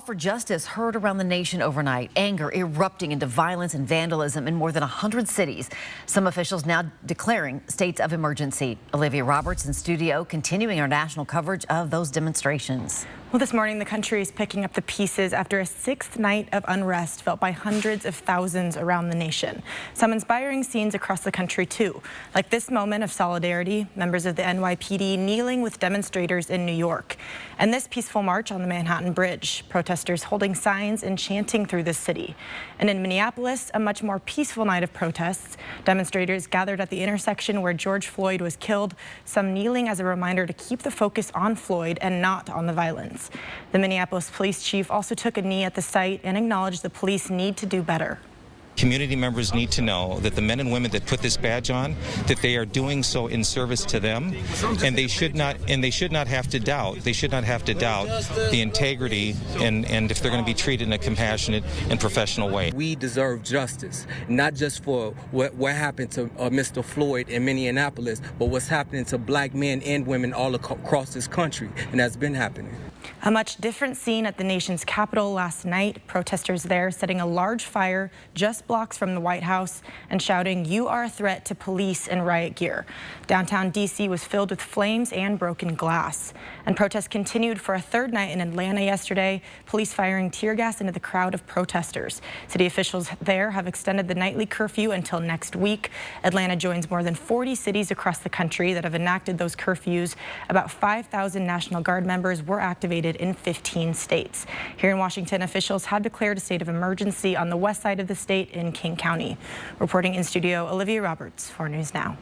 For justice heard around the nation overnight, anger erupting into violence and vandalism in more than 100 cities. Some officials now declaring states of emergency. Olivia Roberts in studio, continuing our national coverage of those demonstrations. Well, this morning, the country is picking up the pieces after a sixth night of unrest felt by hundreds of thousands around the nation. Some inspiring scenes across the country, too, like this moment of solidarity, members of the NYPD kneeling with demonstrators in New York, and this peaceful march on the Manhattan Bridge, protesters holding signs and chanting through the city. And in Minneapolis, a much more peaceful night of protests. Demonstrators gathered at the intersection where George Floyd was killed, some kneeling as a reminder to keep the focus on Floyd and not on the violence. The Minneapolis police chief also took a knee at the site and acknowledged the police need to do better. Community members need to know that the men and women that put this badge on, that they are doing so in service to them, and they should not have to doubt. They should not have to doubt the integrity and if they're going to be treated in a compassionate and professional way. We deserve justice, not just for what happened to Mr. Floyd in Minneapolis, but what's happening to black men and women all across this country, and that's been happening. A much different scene at the nation's capital last night. Protesters there setting a large fire just blocks from the White House and shouting, "You are a threat to police in riot gear." Downtown D.C. was filled with flames and broken glass. And protests continued for a third night in Atlanta yesterday, police firing tear gas into the crowd of protesters. City officials there have extended the nightly curfew until next week. Atlanta joins more than 40 cities across the country that have enacted those curfews. About 5,000 National Guard members were activated in 15 states. Here in Washington, officials had declared a state of emergency on the west side of the state in King County. Reporting in studio, Olivia Roberts for News Now.